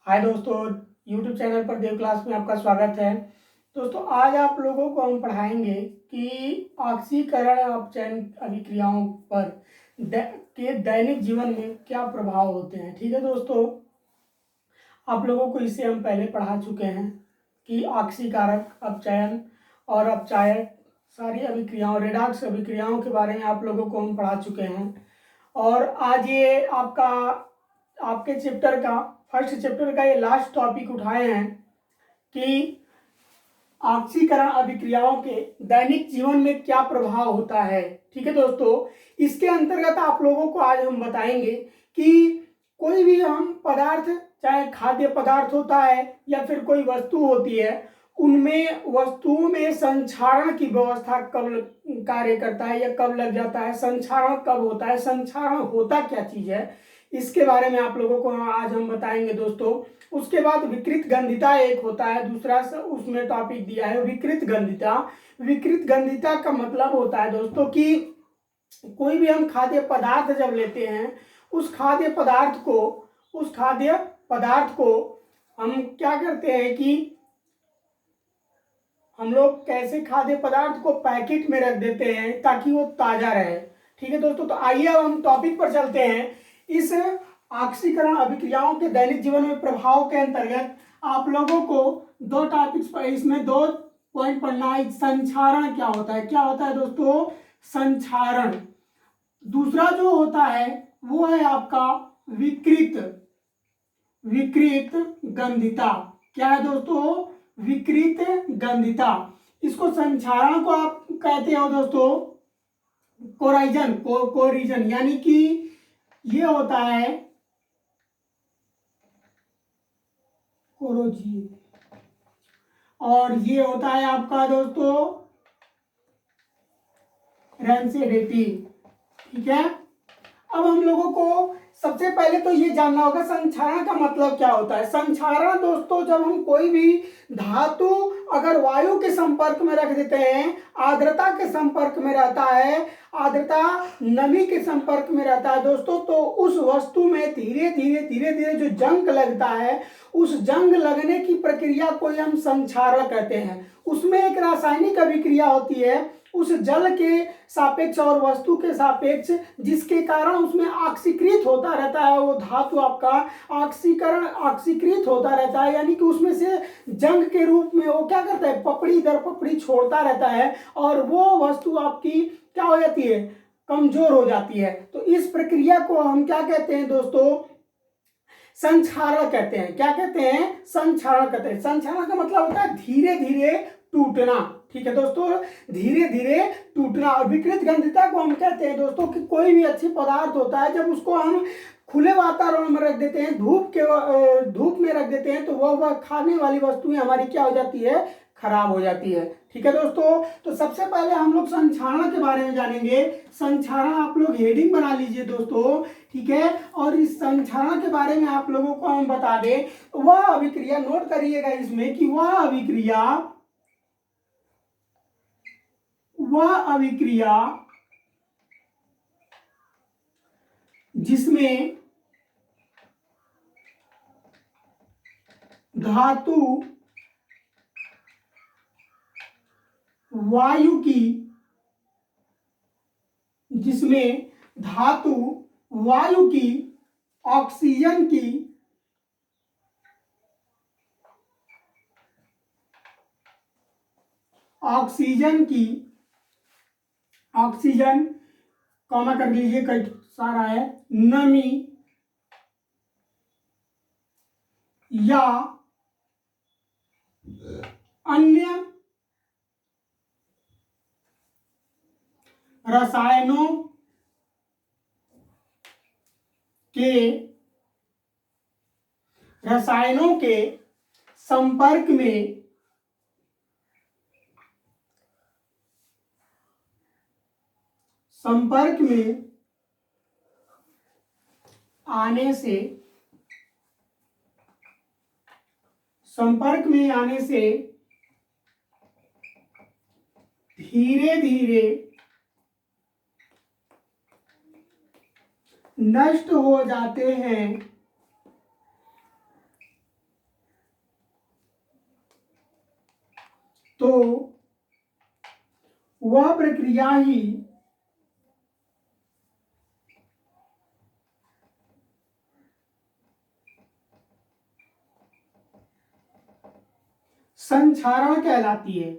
हाय दोस्तों, YouTube channel पर देव class में आपका स्वागत है। दोस्तों, आज आप लोगों को हम पढ़ाएंगे कि ऑक्सीकरण अपचयन अभिक्रियाओं पर के दैनिक जीवन में क्या प्रभाव होते हैं। ठीक है दोस्तों, आप लोगों को इसे हम पहले पढ़ा चुके हैं कि ऑक्सीकारक अपचयन और अपचायक सारी अभिक्रियाओं, रेडॉक्स अभिक्रियाओं के बारे में आप लोगों को हम पढ़ा चुके हैं। और आज ये आपके चैप्टर का फर्स्ट चैप्टर का ये लास्ट टॉपिक उठाए हैं कि ऑक्सीकरण अभिक्रियाओं के दैनिक जीवन में क्या प्रभाव होता है। ठीक है दोस्तों, इसके अंतर्गत आप लोगों को आज हम बताएंगे कि कोई भी हम पदार्थ, चाहे खाद्य पदार्थ होता है या फिर कोई वस्तु होती है, उनमें वस्तुओं में संक्षारण की व्यवस्था कब कार्य करता है या कब लग जाता है, संक्षारण कब होता है, संक्षारण होता क्या चीज है, इसके बारे में आप लोगों को आज हम बताएंगे दोस्तों। उसके बाद विकृत गंधिता एक होता है, दूसरा उसमें टॉपिक दिया है विकृत गंधिता। विकृत गंधिता का मतलब होता है दोस्तों कि कोई भी हम खाद्य पदार्थ जब लेते हैं, उस खाद्य पदार्थ को हम क्या करते हैं कि हम लोग कैसे खाद्य पदार्थ को पैकेट में रख देते हैं ताकि वो ताजा रहे। ठीक है दोस्तों, तो आइए अब हम टॉपिक पर चलते हैं। इस ऑक्सीकरण अभिक्रियाओं के दैनिक जीवन में प्रभाव के अंतर्गत आप लोगों को दो टॉपिक्स पर, इसमें दो पॉइंट पढ़ना है। संक्षारण क्या होता है, क्या होता है दोस्तों, संक्षारण। दूसरा जो होता है वो है आपका विकृत गंधिता। क्या है दोस्तों, विकृत गंधिता। इसको संक्षारण को आप कहते हो दोस्तों कोरिजन, यानी कि ये होता है कोरोजी, और ये होता है आपका दोस्तों रेंसिडिटी। ठीक है, अब हम लोगों को सबसे पहले तो ये जानना होगा संक्षारण का मतलब क्या होता है। संक्षारण दोस्तों, जब हम कोई भी धातु अगर वायु के संपर्क में रख देते हैं, आर्द्रता के संपर्क में रहता है, आर्द्रता नमी के संपर्क में रहता है दोस्तों, तो उस वस्तु में धीरे धीरे जो जंग लगता है, उस जंग लगने की प्रक्रिया को हम संक्षारण कहते हैं। उसमें एक रासायनिक अभिक्रिया होती है उस जल के सापेक्ष और वस्तु के सापेक्ष, जिसके कारण उसमें ऑक्सीकृत होता रहता है, वो धातु आपका ऑक्सीकृत होता रहता है, यानी कि उसमें से जंग के रूप में वो क्या करता है, पपड़ी दर पपड़ी छोड़ता रहता है, और वो वस्तु आपकी क्या हो जाती है, कमजोर हो जाती है। तो इस प्रक्रिया को हम क्या कहते हैं दोस्तों, संक्षारण कहते हैं। क्या कहते हैं, संक्षारण कहते हैं। संक्षारण का मतलब होता है धीरे धीरे टूटना। ठीक है दोस्तों, धीरे धीरे टूटना। और विकृत गंधिता को हम कहते हैं दोस्तों कि कोई भी अच्छी पदार्थ होता है, जब उसको हम खुले वातावरण में रख देते हैं, धूप में रख देते हैं, तो वह खाने वाली वस्तुएं हमारी क्या हो जाती है, खराब हो जाती है। ठीक है दोस्तों, तो सबसे पहले हम लोग संक्षारण के बारे में जानेंगे। संक्षारण आप लोग हेडिंग बना लीजिए दोस्तों। ठीक है, और इस संक्षारण के बारे में आप लोगों को हम बता दें, वह अभिक्रिया, नोट करिएगा इसमें कि वह अभिक्रिया जिसमें धातु वायु की ऑक्सीजन की ऑक्सीजन कॉमा कर लीजिए, कई सारा है, नमी या अन्य रसायनों के संपर्क में आने से धीरे धीरे नष्ट हो जाते हैं तो वह प्रक्रिया ही संक्षारण कहलाती है।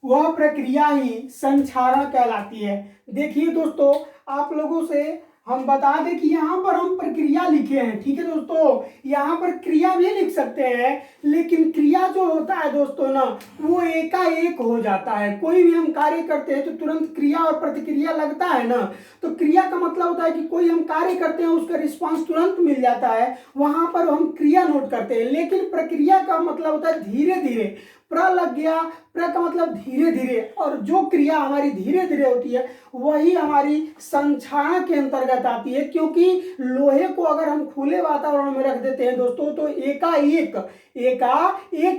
वह प्रक्रिया ही संक्षारण कहलाती है। देखिए दोस्तों, आप लोगों से हम बता दें कि यहाँ पर हम प्रक्रिया लिखे हैं, ठीक है दोस्तों। यहाँ पर क्रिया भी लिख सकते हैं, लेकिन क्रिया जो होता है दोस्तों ना, वो एकाएक हो जाता है। कोई भी हम कार्य करते हैं तो तुरंत क्रिया और प्रतिक्रिया लगता है ना, तो क्रिया का मतलब होता है कि कोई हम कार्य करते हैं उसका रिस्पांस तुरंत मिल जाता है, वहां पर हम क्रिया नोट करते हैं। लेकिन प्रक्रिया का मतलब होता है धीरे धीरे, प्र लग गया, प्र का मतलब धीरे धीरे, और जो क्रिया हमारी धीरे धीरे होती है वही हमारी संक्षारण के अंतर्गत आती है। क्योंकि लोहे को अगर हम खुले वातावरण में रख देते हैं दोस्तों तो एकाएक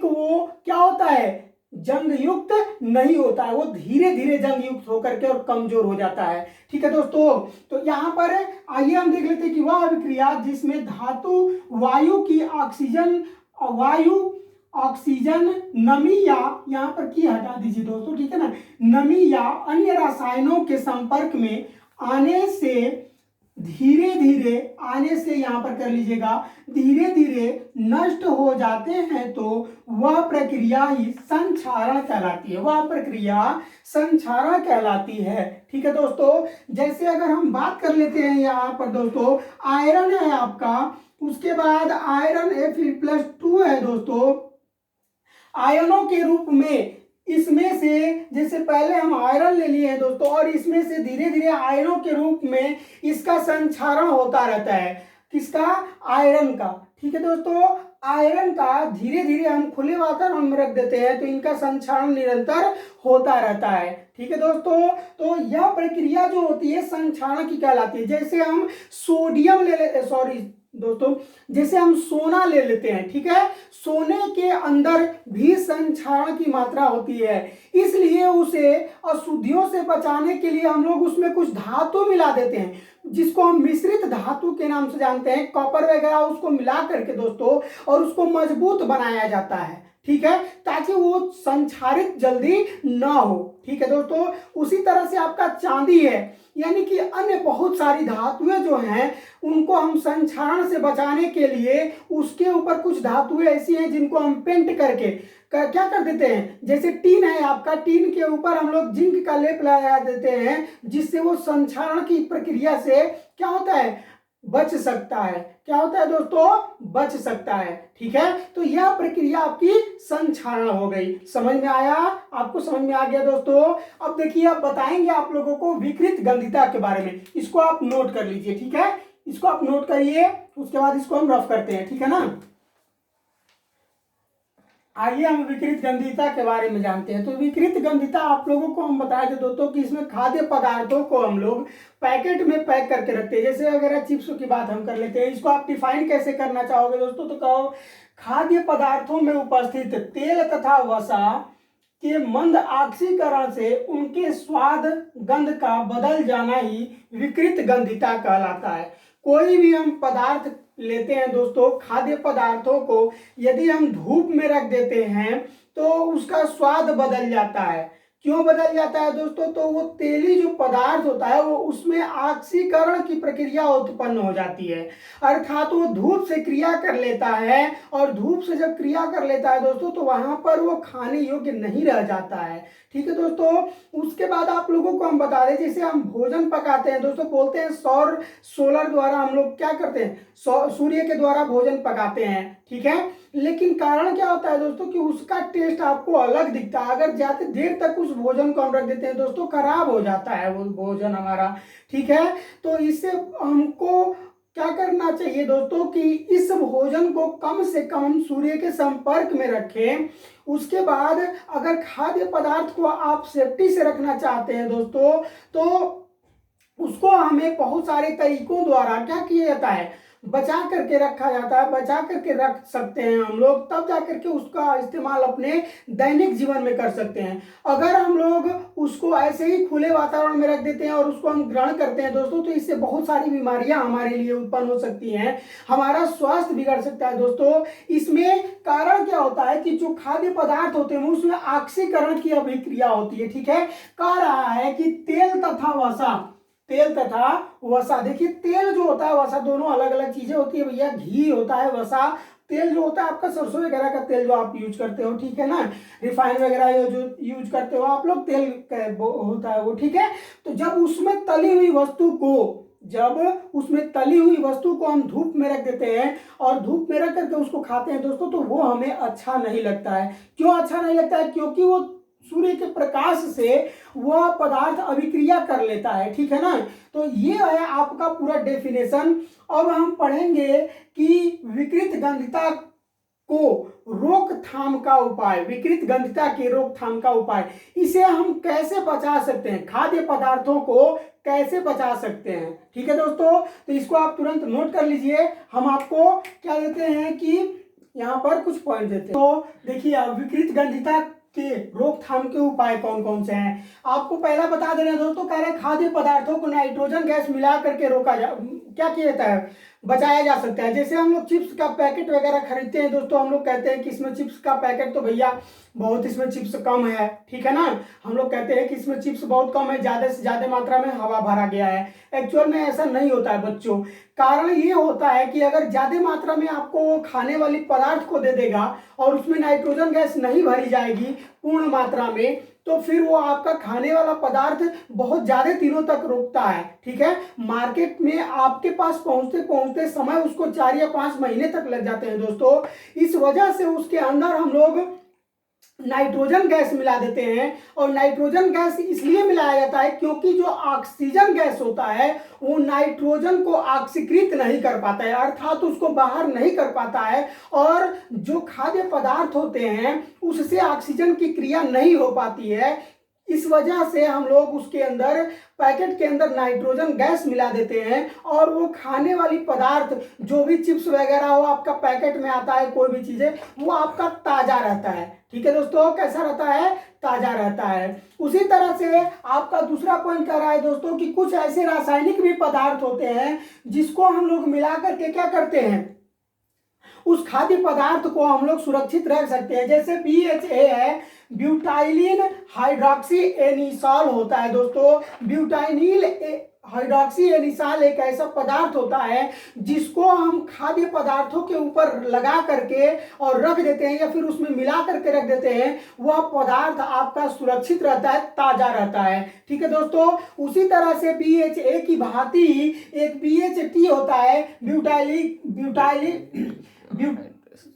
वो क्या होता है, जंग युक्त नहीं होता है, वो धीरे धीरे जंग युक्त होकर के और कमजोर हो जाता है। ठीक है दोस्तों, तो यहाँ पर आइए हम देख लेते हैं कि वह अभिक्रिया जिसमें धातु ऑक्सीजन नमी या, यहाँ पर की हटा दीजिए दोस्तों, ठीक है ना, नमी या अन्य रसायनों के संपर्क में आने से धीरे धीरे, आने से यहाँ पर कर लीजिएगा, धीरे धीरे नष्ट हो जाते हैं, तो वह प्रक्रिया ही संक्षारण कहलाती है। वह प्रक्रिया संक्षारण कहलाती है। ठीक है दोस्तों, जैसे अगर हम बात कर लेते हैं यहाँ पर दोस्तों, आयरन है आपका, उसके बाद आयरन Fe+2 है दोस्तों, आयनों के रूप में इसमें से, जैसे पहले हम आयरन ले लिए हैं दोस्तों, और इसमें से धीरे धीरे आयनों के रूप में इसका संक्षारण होता रहता है। किसका? आयरन का। ठीक है दोस्तों, आयरन का धीरे धीरे हम खुले वातावरण में रख देते हैं तो इनका संक्षारण निरंतर होता रहता है। ठीक है दोस्तों, तो यह प्रक्रिया जो होती है संक्षारण की कहलाती है। जैसे हम सोडियम ले लेते, सॉरी दोस्तों, जैसे हम सोना ले लेते हैं, ठीक है, सोने के अंदर भी संक्षारण की मात्रा होती है, इसलिए उसे अशुद्धियों से बचाने के लिए हम लोग उसमें कुछ धातु मिला देते हैं, जिसको हम मिश्रित धातु के नाम से जानते हैं, कॉपर वगैरह, उसको मिला करके दोस्तों, और उसको मजबूत बनाया जाता है। ठीक है, ताकि वो संक्षारित जल्दी ना हो। ठीक है दोस्तों, उसी तरह से आपका चांदी है, यानी कि अन्य बहुत सारी धातुएं जो हैं उनको हम संक्षारण से बचाने के लिए उसके ऊपर कुछ धातुएं ऐसी हैं जिनको हम पेंट करके क्या कर देते हैं। जैसे टीन है आपका, टीन के ऊपर हम लोग जिंक का लेप लगा देते हैं, जिससे वो संक्षारण की प्रक्रिया से क्या होता है, बच सकता है। क्या होता है दोस्तों? बच सकता है। ठीक है, तो यह प्रक्रिया आपकी संक्षारण हो गई। समझ में आया? आपको समझ में आ गया दोस्तों? अब देखिए, अब बताएंगे आप लोगों को विकृत गंधिता के बारे में, इसको आप नोट कर लीजिए। ठीक है, इसको आप नोट करिए, उसके बाद इसको हम रफ करते हैं। ठीक है ना, आइए हम विकृत गंधिता के बारे में जानते हैं। तो विकृत गंधिता आप लोगों को हम बताए थे दोस्तों कि इसमें खाद्य पदार्थों को हम लोग पैकेट में पैक करके रखते हैं। जैसे अगर चिप्सों की बात हम कर लेते हैं, इसको आप डिफाइन कैसे करना चाहोगे दोस्तों? तो कहो, खाद्य पदार्थों में उपस्थित तेल तथा वसा के मंद ऑक्सीकरण से उनके स्वाद गंध का बदल जाना ही विकृत गंधिता कहलाता है। कोई भी हम पदार्थ लेते हैं दोस्तों, खाद्य पदार्थों को यदि हम धूप में रख देते हैं तो उसका स्वाद बदल जाता है। क्यों बदल जाता है दोस्तों? तो वो तेली जो पदार्थ होता है वो उसमें ऑक्सीकरण की प्रक्रिया उत्पन्न हो जाती है, अर्थात वो धूप से क्रिया कर लेता है, और धूप से जब क्रिया कर लेता है दोस्तों तो वहां पर वो खाने योग्य नहीं रह जाता है। ठीक है दोस्तों, उसके बाद आप लोगों को हम बता दें, जैसे हम भोजन पकाते हैं दोस्तों, बोलते हैं सोलर द्वारा हम लोग क्या करते हैं, सूर्य के द्वारा भोजन पकाते हैं। ठीक है, लेकिन कारण क्या होता है दोस्तों कि उसका टेस्ट आपको अलग दिखता है। अगर ज्यादा देर तक उस भोजन को हम रख देते हैं दोस्तों, खराब हो जाता है वो भोजन हमारा। ठीक है, तो इससे हमको क्या करना चाहिए दोस्तों कि इस भोजन को कम से कम सूर्य के संपर्क में रखें। उसके बाद अगर खाद्य पदार्थ को आप सेफ्टी से रखना चाहते हैं दोस्तों, तो उसको हमें बहुत सारे तरीकों द्वारा क्या किया जाता है, बचा करके रखा जाता है, बचा करके रख सकते हैं हम लोग, तब जा करके उसका इस्तेमाल अपने दैनिक जीवन में कर सकते हैं। अगर हम लोग उसको ऐसे ही खुले वातावरण में रख देते हैं और उसको हम ग्रहण करते हैं दोस्तों, तो इससे बहुत सारी बीमारियां हमारे लिए उत्पन्न हो सकती हैं, हमारा स्वास्थ्य बिगड़ सकता है दोस्तों। इसमें कारण क्या होता है कि जो खाद्य पदार्थ होते हैं उसमें ऑक्सीकरण की अभिक्रिया होती है, ठीक है। कह रहा है कि तेल तथा वसा, तेल तथा वसा, देखिए तेल जो होता है वसा दोनों अलग अलग चीजें होती है भैया। घी होता है, वसा तेल जो होता है आपका सरसों वगैरह का तेल जो आप यूज करते हो, ठीक है ना, रिफाइन वगैरह जो यूज करते हो आप लोग, तेल होता है वो, ठीक है। तो जब उसमें तली हुई वस्तु को, जब उसमें तली हुई वस्तु को हम धूप में रख देते हैं और धूप में रख करके उसको खाते हैं दोस्तों, तो वो हमें अच्छा नहीं लगता है। क्यों अच्छा नहीं लगता है? क्योंकि वो सूर्य के प्रकाश से वह पदार्थ अभिक्रिया कर लेता है, ठीक है ना। तो ये है आपका पूरा डेफिनेशन। अब हम पढ़ेंगे कि विकृत गंधिता को रोकथाम का उपाय, विकृत गंधिता की रोकथाम का उपाय, इसे हम कैसे बचा सकते हैं, खाद्य पदार्थों को कैसे बचा सकते हैं, ठीक है दोस्तों। तो इसको आप तुरंत नोट कर लीजिए। हम आपको क्या देते हैं कि यहाँ पर कुछ पॉइंट देते हैं। तो देखिए विकृत गंधिता के रोकथाम के उपाय कौन कौन से हैं, आपको पहला बता दे रहे हैं दोस्तों। कह रहे हैं खाद्य पदार्थों को नाइट्रोजन गैस मिला करके रोका जा, क्या किया जाता है, बचाया जा सकता है। जैसे हम लोग चिप्स का पैकेट वगैरह खरीदते हैं दोस्तों, हम लोग कहते हैं कि इसमें चिप्स का पैकेट तो भैया बहुत, इसमें चिप्स कम है, ठीक है ना। हम लोग कहते हैं कि इसमें चिप्स बहुत कम है, ज्यादा से ज्यादा मात्रा में हवा भरा गया है। एक्चुअल में ऐसा नहीं होता है बच्चों। कारण ये होता है कि अगर ज्यादा मात्रा में आपको खाने वाली पदार्थ को दे देगा और उसमें नाइट्रोजन गैस नहीं भरी जाएगी पूर्ण मात्रा में, तो फिर वो आपका खाने वाला पदार्थ बहुत ज्यादा दिनों तक रुकता है, ठीक है। मार्केट में आपके पास पहुंचते पहुंचते समय उसको 4 या 5 महीने तक लग जाते हैं दोस्तों। इस वजह से उसके अंदर हम लोग नाइट्रोजन गैस मिला देते हैं। और नाइट्रोजन गैस इसलिए मिलाया जाता है क्योंकि जो ऑक्सीजन गैस होता है वो नाइट्रोजन को ऑक्सीकृत नहीं कर पाता है, अर्थात उसको बाहर नहीं कर पाता है, और जो खाद्य पदार्थ होते हैं उससे ऑक्सीजन की क्रिया नहीं हो पाती है। इस वजह से हम लोग उसके अंदर, पैकेट के अंदर नाइट्रोजन गैस मिला देते हैं और वो खाने वाली पदार्थ, जो भी चिप्स वगैरह हो आपका पैकेट में आता है, कोई भी चीजें, वो आपका ताजा रहता है, ठीक है दोस्तों। कैसा रहता है? ताजा रहता है। उसी तरह से आपका दूसरा पॉइंट कह रहा है दोस्तों कि कुछ ऐसे रासायनिक भी पदार्थ होते हैं जिसको हम लोग मिला करके क्या करते हैं, उस खाद्य पदार्थ को हम लोग सुरक्षित रख सकते हैं। जैसे BHA है, ब्यूटाइलिन हाइड्रोक्सी एनिसॉल होता है दोस्तों। ब्यूटाइनिल हाइड्रोक्सी एनिसॉल एक ऐसा पदार्थ होता है जिसको हम खाद्य पदार्थों के ऊपर लगा करके और रख देते हैं या फिर उसमें मिला करके रख देते हैं, वह पदार्थ आपका सुरक्षित रहता है, ताजा रहता है, ठीक है दोस्तों। उसी तरह से BHA की भांति एक BHT होता है,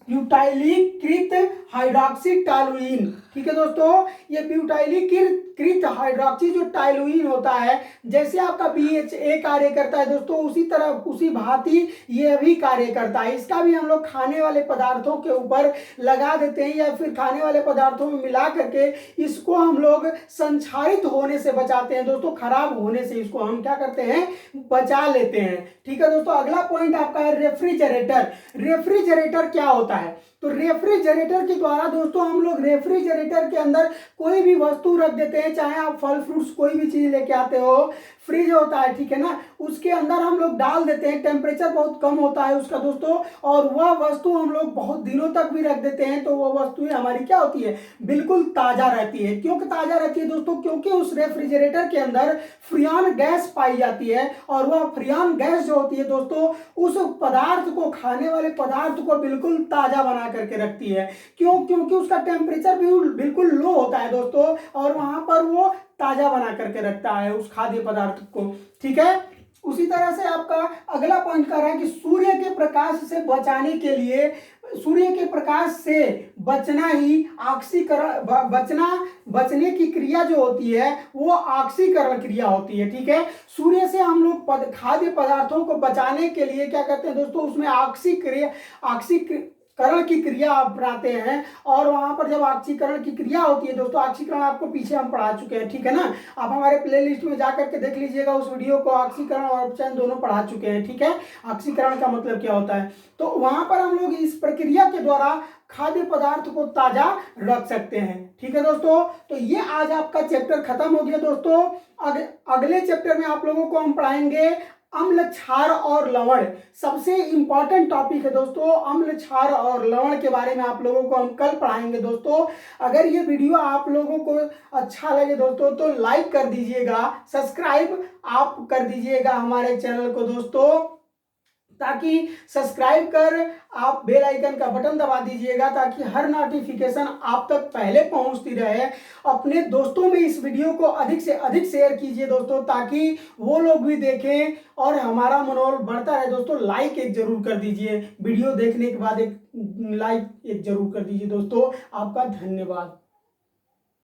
ब्यूटाइलीकृत हाइड्रोक्सी टॉलुइन, ठीक है दोस्तों। ये ब्यूटाइलीकृत हाइड्रोक्सी जो टॉलुइन होता है, जैसे आपका BHA कार्य करता है दोस्तों, उसी तरह उसी भांति ये भी कार्य करता है। इसका भी हम लोग खाने वाले पदार्थों के ऊपर लगा देते हैं या फिर खाने वाले पदार्थों में मिला करके इसको हम लोग संक्षारित होने से बचाते हैं दोस्तों, खराब होने से इसको हम क्या करते हैं, बचा लेते हैं, ठीक है दोस्तों। अगला पॉइंट आपका है रेफ्रिजरेटर। रेफ्रिजरेटर क्या होता है? तो रेफ्रिजरेटर के द्वारा दोस्तों हम लोग रेफ्रिजरेटर के अंदर कोई भी वस्तु रख देते हैं, चाहे आप फल फ्रूट्स कोई भी चीज लेके आते हो, फ्रिज होता है, ठीक है ना, उसके अंदर हम लोग डाल देते हैं। टेम्परेचर बहुत कम होता है उसका दोस्तों, और वह वस्तु हम लोग बहुत दिनों तक भी रख देते हैं, तो वह वस्तुएं हमारी क्या होती है, बिल्कुल ताजा रहती है। क्यों ताजा रहती है दोस्तों? क्योंकि उस रेफ्रिजरेटर के अंदर फ्रियान गैस पाई जाती है, और वह फ्रियान गैस जो होती है दोस्तों उस पदार्थ को, खाने वाले पदार्थ को बिल्कुल ताजा बना करके रखती है। क्यों? क्योंकि उसका टेम्परेचर भी बिल्कुल लो होता है दोस्तों, और वहां पर वो ताजा बना करके रखता है उस खाद्य पदार्थ को, ठीक है। उसी तरह से आपका अगला पॉइंट कर रहा है कि सूर्य के प्रकाश से बचाने के लिए, सूर्य के प्रकाश से बचना ही ऑक्सीकरण, बचने की क्रिया जो होती है वो ऑक्सीकरण क्रिया होती है, ठीक है। सूर्य से हम लोग खाद्य पदार्थों को बचाने के लिए क्या करते हैं दोस्तों, उसमें करण की क्रिया अपनाते हैं। और वहां पर जब ऑक्सीकरण की क्रिया होती है दोस्तों, ऑक्सीकरण आपको पीछे हम पढ़ा चुके हैं, ठीक है ना। आप हमारे प्लेलिस्ट में जाकर के देख लीजिएगा उस वीडियो को, ऑक्सीकरण और अपचयन दोनों पढ़ा चुके हैं, ठीक है। ऑक्सीकरण का मतलब क्या होता है, तो वहां पर हम लोग इस प्रक्रिया के द्वारा खाद्य पदार्थ को ताजा रख सकते हैं, ठीक है दोस्तों। तो ये आज आपका चैप्टर खत्म हो गया दोस्तों। अगले चैप्टर में आप लोगों को हम पढ़ाएंगे अम्ल, क्षार और लवण। सबसे इंपॉर्टेंट टॉपिक है दोस्तों, अम्ल, क्षार और लवण के बारे में आप लोगों को हम कल पढ़ाएंगे दोस्तों। अगर ये वीडियो आप लोगों को अच्छा लगे दोस्तों तो लाइक कर दीजिएगा, सब्सक्राइब आप कर दीजिएगा हमारे चैनल को दोस्तों, ताकि सब्सक्राइब कर आप बेल आइकन का बटन दबा दीजिएगा ताकि हर नोटिफिकेशन आप तक पहले पहुंचती रहे। अपने दोस्तों में इस वीडियो को अधिक से अधिक शेयर कीजिए दोस्तों, ताकि वो लोग भी देखें और हमारा मनोबल बढ़ता रहे दोस्तों। लाइक एक जरूर कर दीजिए, वीडियो देखने के बाद एक लाइक एक जरूर कर दीजिए दोस्तों। आपका धन्यवाद।